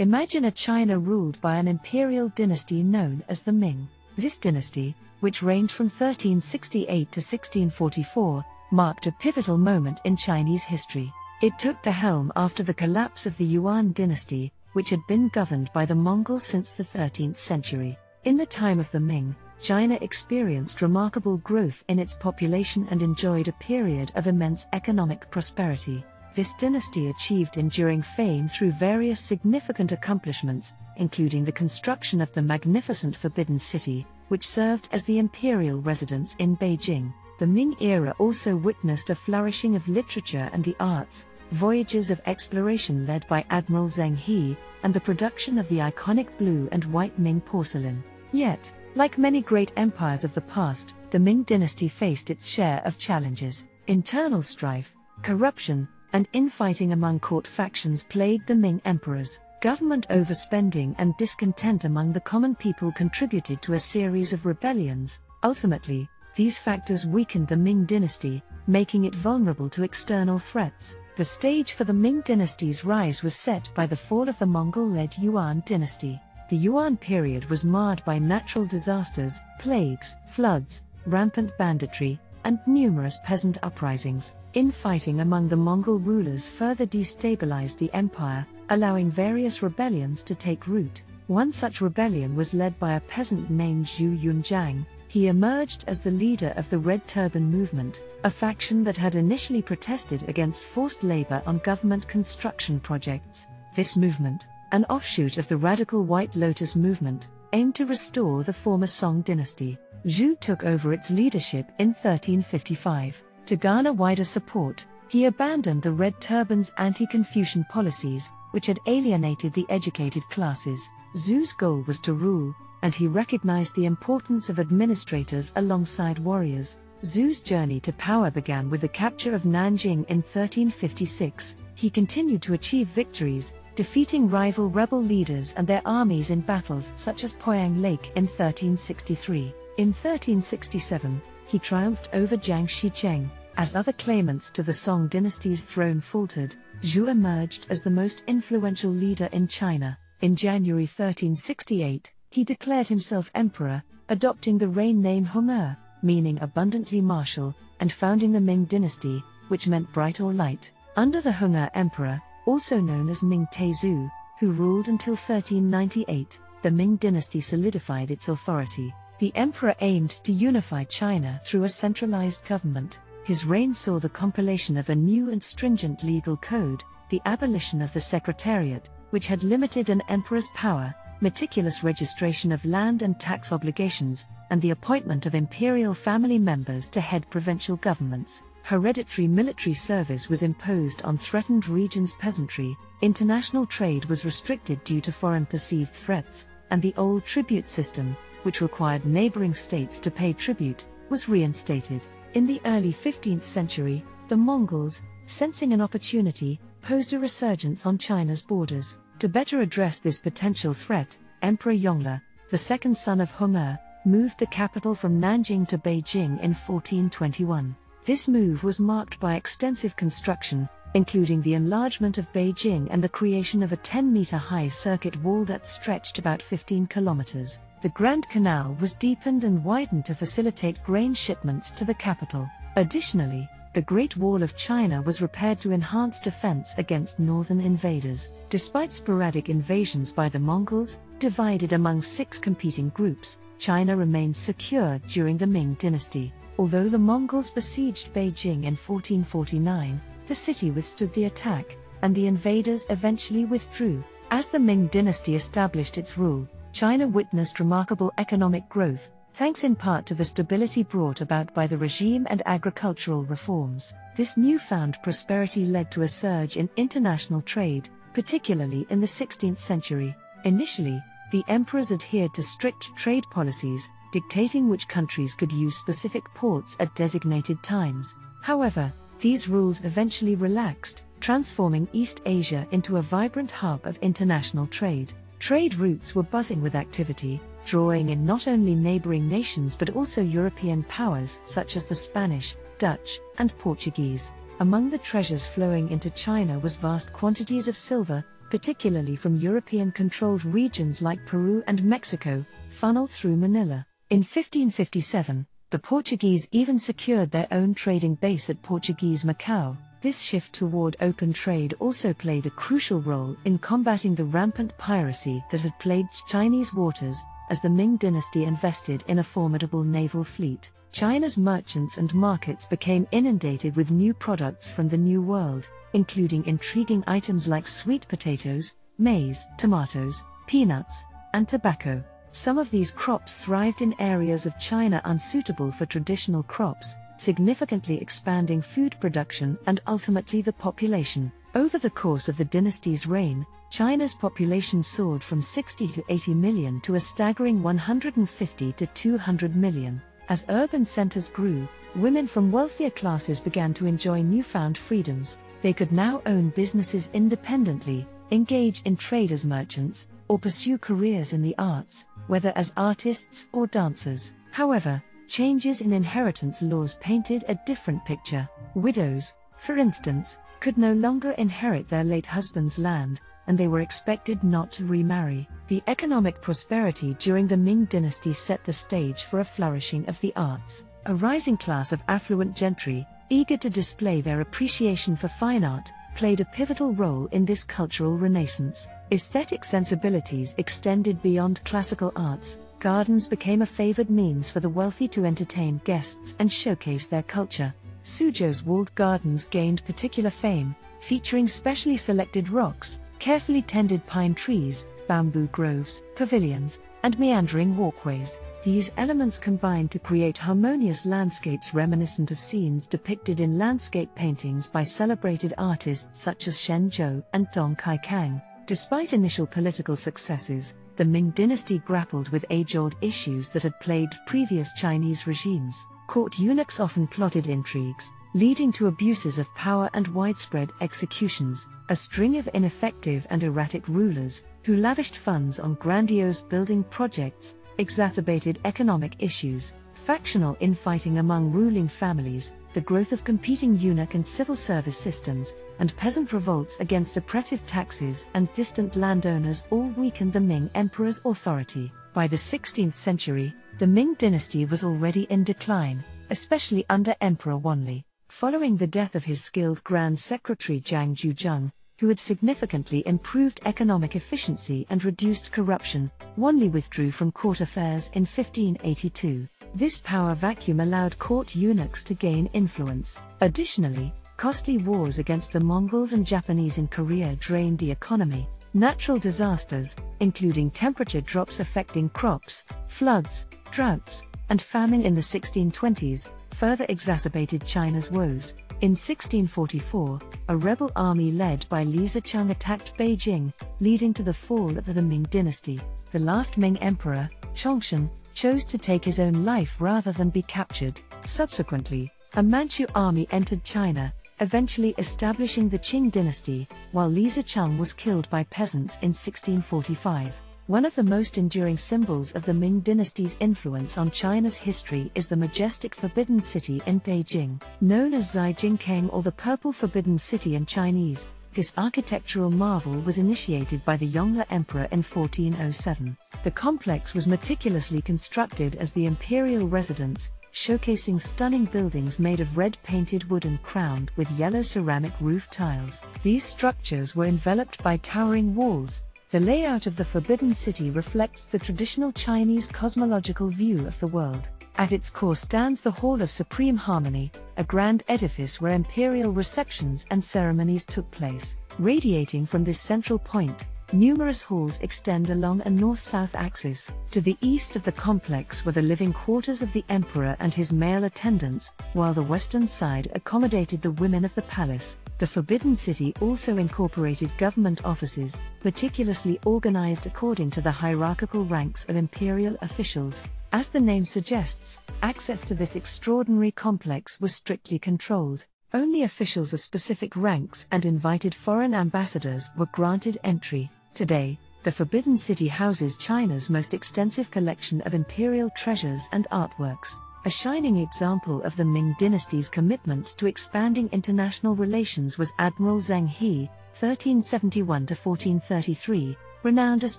Imagine a China ruled by an imperial dynasty known as the Ming. This dynasty, which reigned from 1368 to 1644, marked a pivotal moment in Chinese history. It took the helm after the collapse of the Yuan dynasty, which had been governed by the Mongols since the 13th century. In the time of the Ming, China experienced remarkable growth in its population and enjoyed a period of immense economic prosperity. This dynasty achieved enduring fame through various significant accomplishments, including the construction of the magnificent Forbidden City, which served as the imperial residence in Beijing. The Ming era also witnessed a flourishing of literature and the arts, voyages of exploration led by Admiral Zheng He, and the production of the iconic blue and white Ming porcelain. Yet, like many great empires of the past, the Ming dynasty faced its share of challenges. Internal strife, corruption, and infighting among court factions plagued the Ming emperors. Government overspending and discontent among the common people contributed to a series of rebellions. Ultimately, these factors weakened the Ming dynasty, making it vulnerable to external threats. The stage for the Ming dynasty's rise was set by the fall of the Mongol-led Yuan dynasty. The Yuan period was marred by natural disasters, plagues, floods, rampant banditry, and numerous peasant uprisings. Infighting among the Mongol rulers further destabilized the empire, allowing various rebellions to take root. One such rebellion was led by a peasant named Zhu Yunjiang. He emerged as the leader of the Red Turban movement, a faction that had initially protested against forced labor on government construction projects. This movement, an offshoot of the radical White Lotus movement, aimed to restore the former Song dynasty. Zhu took over its leadership in 1355. To garner wider support, he abandoned the Red Turban's anti-Confucian policies, which had alienated the educated classes. Zhu's goal was to rule, and he recognized the importance of administrators alongside warriors. Zhu's journey to power began with the capture of Nanjing in 1356. He continued to achieve victories, defeating rival rebel leaders and their armies in battles such as Poyang Lake in 1363. In 1367, he triumphed over Jiang Shicheng. As other claimants to the Song dynasty's throne faltered, Zhu emerged as the most influential leader in China. In January 1368, he declared himself emperor, adopting the reign name Hongwu, meaning abundantly martial, and founding the Ming dynasty, which meant bright or light. Under the Hongwu Emperor, also known as Ming Tezu, who ruled until 1398, the Ming dynasty solidified its authority. The emperor aimed to unify China through a centralized government. His reign saw the compilation of a new and stringent legal code, the abolition of the secretariat, which had limited an emperor's power, meticulous registration of land and tax obligations, and the appointment of imperial family members to head provincial governments. Hereditary military service was imposed on threatened regions' peasantry, international trade was restricted due to foreign perceived threats, and the old tribute system, which required neighboring states to pay tribute, was reinstated. In the early 15th century, the Mongols, sensing an opportunity, posed a resurgence on China's borders. To better address this potential threat, Emperor Yongle, the second son of Hongwu, moved the capital from Nanjing to Beijing in 1421. This move was marked by extensive construction, including the enlargement of Beijing and the creation of a 10-meter-high circuit wall that stretched about 15 kilometers. The Grand Canal was deepened and widened to facilitate grain shipments to the capital. Additionally, the Great Wall of China was repaired to enhance defense against northern invaders. Despite sporadic invasions by the Mongols, divided among 6 competing groups, China remained secure during the Ming dynasty. Although the Mongols besieged Beijing in 1449, the city withstood the attack, and the invaders eventually withdrew. As the Ming dynasty established its rule, China witnessed remarkable economic growth, thanks in part to the stability brought about by the regime and agricultural reforms. This newfound prosperity led to a surge in international trade, particularly in the 16th century. Initially, the emperors adhered to strict trade policies, dictating which countries could use specific ports at designated times. However, these rules eventually relaxed, transforming East Asia into a vibrant hub of international trade. Trade routes were buzzing with activity, drawing in not only neighboring nations but also European powers such as the Spanish, Dutch, and Portuguese. Among the treasures flowing into China was vast quantities of silver, particularly from European-controlled regions like Peru and Mexico, funneled through Manila. In 1557, the Portuguese even secured their own trading base at Portuguese Macau. This shift toward open trade also played a crucial role in combating the rampant piracy that had plagued Chinese waters, as the Ming Dynasty invested in a formidable naval fleet. China's merchants and markets became inundated with new products from the New World, including intriguing items like sweet potatoes, maize, tomatoes, peanuts, and tobacco. Some of these crops thrived in areas of China unsuitable for traditional crops, significantly expanding food production and ultimately the population. Over the course of the dynasty's reign, China's population soared from 60 to 80 million to a staggering 150 to 200 million. As urban centers grew, women from wealthier classes began to enjoy newfound freedoms. They could now own businesses independently, engage in trade as merchants, or pursue careers in the arts, whether as artists or dancers. However, changes in inheritance laws painted a different picture. Widows, for instance, could no longer inherit their late husband's land, and they were expected not to remarry. The economic prosperity during the Ming Dynasty set the stage for a flourishing of the arts. A rising class of affluent gentry, eager to display their appreciation for fine art, played a pivotal role in this cultural renaissance. Aesthetic sensibilities extended beyond classical arts. Gardens became a favored means for the wealthy to entertain guests and showcase their culture. Suzhou's walled gardens gained particular fame, featuring specially selected rocks, carefully tended pine trees, bamboo groves, pavilions, and meandering walkways. These elements combined to create harmonious landscapes reminiscent of scenes depicted in landscape paintings by celebrated artists such as Shen Zhou and Dong Kaikang. Despite initial political successes, the Ming Dynasty grappled with age-old issues that had plagued previous Chinese regimes. Court eunuchs often plotted intrigues, leading to abuses of power and widespread executions. A string of ineffective and erratic rulers, who lavished funds on grandiose building projects, exacerbated economic issues. Factional infighting among ruling families, the growth of competing eunuch and civil service systems, and peasant revolts against oppressive taxes and distant landowners all weakened the Ming Emperor's authority. By the 16th century, the Ming Dynasty was already in decline, especially under Emperor Wanli. Following the death of his skilled Grand Secretary Zhang Zhuzheng, who had significantly improved economic efficiency and reduced corruption, Wanli withdrew from court affairs in 1582. This power vacuum allowed court eunuchs to gain influence. Additionally, costly wars against the Mongols and Japanese in Korea drained the economy. Natural disasters, including temperature drops affecting crops, floods, droughts, and famine in the 1620s, further exacerbated China's woes. In 1644, a rebel army led by Li Zicheng attacked Beijing, leading to the fall of the Ming Dynasty. The last Ming Emperor, Chongshen, chose to take his own life rather than be captured. Subsequently, a Manchu army entered China, eventually establishing the Qing dynasty, while Li Zicheng was killed by peasants in 1645. One of the most enduring symbols of the Ming dynasty's influence on China's history is the majestic Forbidden City in Beijing. Known as Zijingkeng or the Purple Forbidden City in Chinese, this architectural marvel was initiated by the Yongle Emperor in 1407. The complex was meticulously constructed as the imperial residence, showcasing stunning buildings made of red-painted wood and crowned with yellow ceramic roof tiles. These structures were enveloped by towering walls. The layout of the Forbidden City reflects the traditional Chinese cosmological view of the world. At its core stands the Hall of Supreme Harmony, a grand edifice where imperial receptions and ceremonies took place. Radiating from this central point, numerous halls extend along a north-south axis. To the east of the complex were the living quarters of the emperor and his male attendants, while the western side accommodated the women of the palace. The Forbidden City also incorporated government offices, meticulously organized according to the hierarchical ranks of imperial officials. As the name suggests, access to this extraordinary complex was strictly controlled. Only officials of specific ranks and invited foreign ambassadors were granted entry. Today, the Forbidden City houses China's most extensive collection of imperial treasures and artworks. A shining example of the Ming Dynasty's commitment to expanding international relations was Admiral Zheng He, 1371 to 1433, renowned as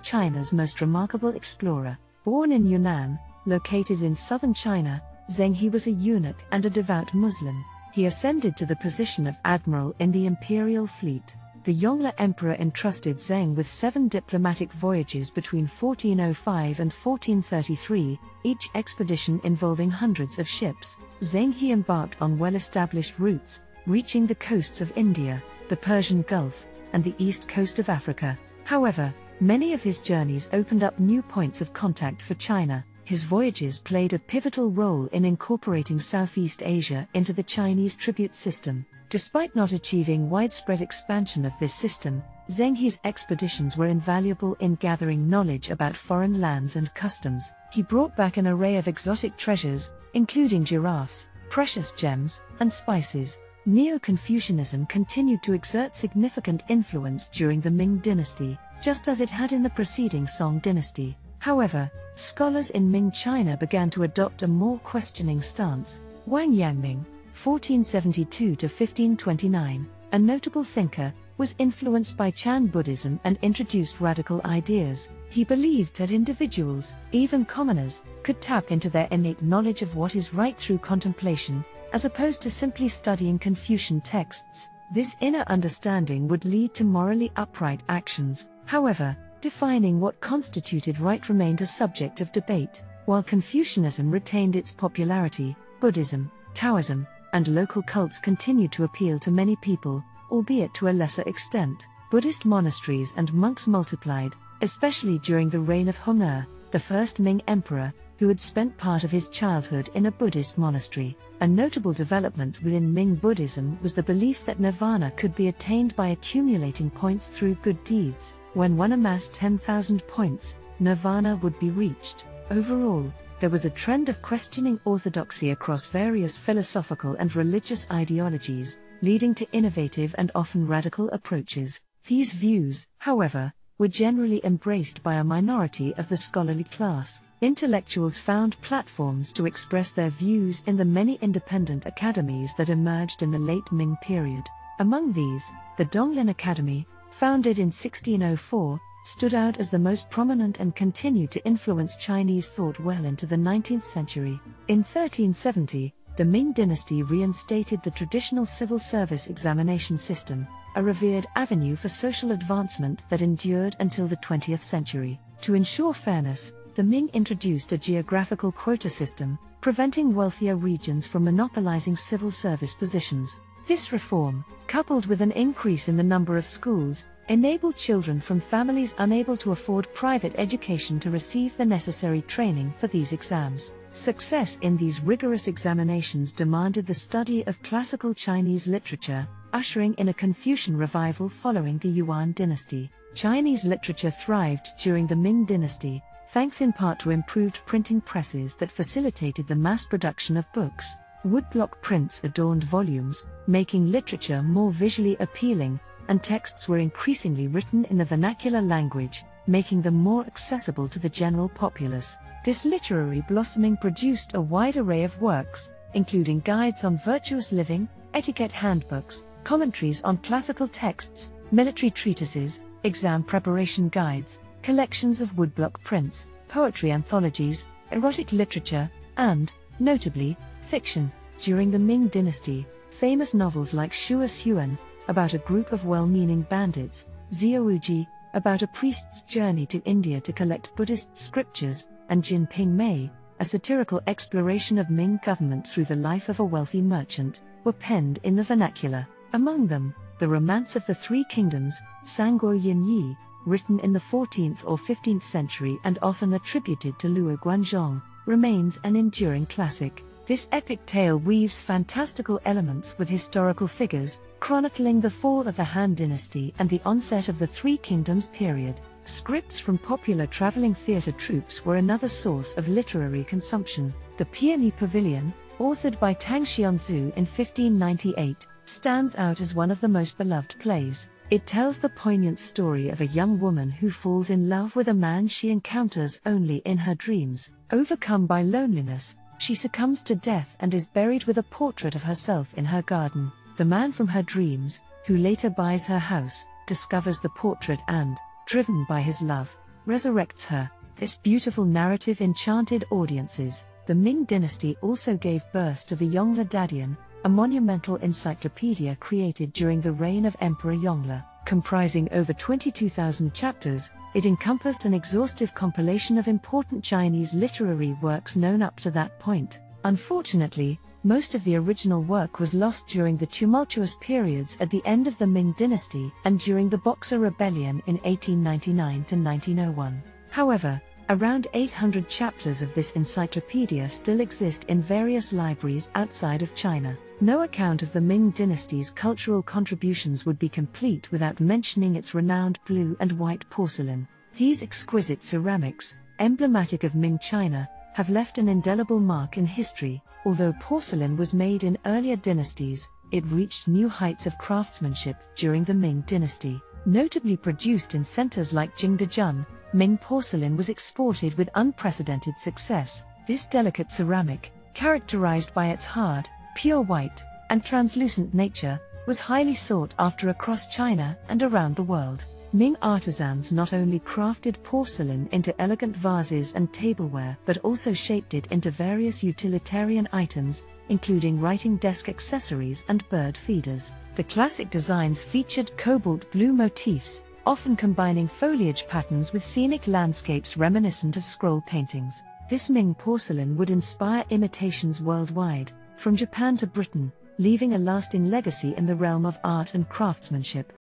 China's most remarkable explorer. Born in Yunnan, located in southern China, Zheng He was a eunuch and a devout Muslim. He ascended to the position of admiral in the Imperial fleet. The Hongwu Emperor entrusted Zheng with 7 diplomatic voyages between 1405 and 1433, each expedition involving hundreds of ships. Zheng He embarked on well-established routes, reaching the coasts of India, the Persian Gulf, and the east coast of Africa. However, many of his journeys opened up new points of contact for China. His voyages played a pivotal role in incorporating Southeast Asia into the Chinese tribute system. Despite not achieving widespread expansion of this system, Zheng He's expeditions were invaluable in gathering knowledge about foreign lands and customs. He brought back an array of exotic treasures, including giraffes, precious gems, and spices. Neo-Confucianism continued to exert significant influence during the Ming Dynasty, just as it had in the preceding Song Dynasty. However, scholars in Ming China began to adopt a more questioning stance. Wang Yangming, 1472 to 1529, a notable thinker, was influenced by Chan Buddhism and introduced radical ideas. He believed that individuals, even commoners, could tap into their innate knowledge of what is right through contemplation, as opposed to simply studying Confucian texts. This inner understanding would lead to morally upright actions. However, defining what constituted right remained a subject of debate. While Confucianism retained its popularity, Buddhism, Taoism, and local cults continued to appeal to many people, albeit to a lesser extent. Buddhist monasteries and monks multiplied, especially during the reign of Hongwu, the first Ming Emperor, who had spent part of his childhood in a Buddhist monastery. A notable development within Ming Buddhism was the belief that nirvana could be attained by accumulating points through good deeds. When one amassed 10,000 points, nirvana would be reached. Overall, there was a trend of questioning orthodoxy across various philosophical and religious ideologies, leading to innovative and often radical approaches. These views, however, were generally embraced by a minority of the scholarly class. Intellectuals found platforms to express their views in the many independent academies that emerged in the late Ming period. Among these, the Donglin Academy, founded in 1604, stood out as the most prominent and continued to influence Chinese thought well into the 19th century. In 1370, the Ming Dynasty reinstated the traditional civil service examination system, a revered avenue for social advancement that endured until the 20th century. To ensure fairness, the Ming introduced a geographical quota system, preventing wealthier regions from monopolizing civil service positions. This reform, coupled with an increase in the number of schools, enabled children from families unable to afford private education to receive the necessary training for these exams. Success in these rigorous examinations demanded the study of classical Chinese literature, ushering in a Confucian revival following the Yuan dynasty. Chinese literature thrived during the Ming Dynasty, thanks in part to improved printing presses that facilitated the mass production of books. Woodblock prints adorned volumes, making literature more visually appealing, and texts were increasingly written in the vernacular language, making them more accessible to the general populace. This literary blossoming produced a wide array of works, including guides on virtuous living, etiquette handbooks, commentaries on classical texts, military treatises, exam preparation guides, collections of woodblock prints, poetry anthologies, erotic literature, and, notably, fiction. During the Ming Dynasty, famous novels like Shua Xuan, about a group of well-meaning bandits, Xiaoji, about a priest's journey to India to collect Buddhist scriptures, and Jin Ping Mei, a satirical exploration of Ming government through the life of a wealthy merchant, were penned in the vernacular. Among them, the Romance of the Three Kingdoms, Sanguo Yin Yi, written in the 14th or 15th century and often attributed to Luo Guanzhong, remains an enduring classic. This epic tale weaves fantastical elements with historical figures, chronicling the fall of the Han Dynasty and the onset of the Three Kingdoms period. Scripts from popular traveling theatre troupes were another source of literary consumption. The Peony Pavilion, authored by Tang Xianzu in 1598, stands out as one of the most beloved plays. It tells the poignant story of a young woman who falls in love with a man she encounters only in her dreams. Overcome by loneliness, she succumbs to death and is buried with a portrait of herself in her garden. The man from her dreams, who later buys her house, discovers the portrait and, driven by his love, resurrects her. This beautiful narrative enchanted audiences. The Ming Dynasty also gave birth to the Yongle Dadian, a monumental encyclopedia created during the reign of Emperor Yongle. Comprising over 22,000 chapters, it encompassed an exhaustive compilation of important Chinese literary works known up to that point. Unfortunately, most of the original work was lost during the tumultuous periods at the end of the Ming Dynasty and during the Boxer Rebellion in 1899 to 1901. However, around 800 chapters of this encyclopedia still exist in various libraries outside of China. No account of the Ming Dynasty's cultural contributions would be complete without mentioning its renowned blue and white porcelain. These exquisite ceramics, emblematic of Ming China, have left an indelible mark in history. Although porcelain was made in earlier dynasties, it reached new heights of craftsmanship during the Ming Dynasty. Notably produced in centers like Jingdezhen, Ming porcelain was exported with unprecedented success. This delicate ceramic, characterized by its hard, pure white, and translucent nature, was highly sought after across China and around the world. Ming artisans not only crafted porcelain into elegant vases and tableware but also shaped it into various utilitarian items, including writing desk accessories and bird feeders. The classic designs featured cobalt blue motifs, often combining foliage patterns with scenic landscapes reminiscent of scroll paintings. This Ming porcelain would inspire imitations worldwide, from Japan to Britain, leaving a lasting legacy in the realm of art and craftsmanship.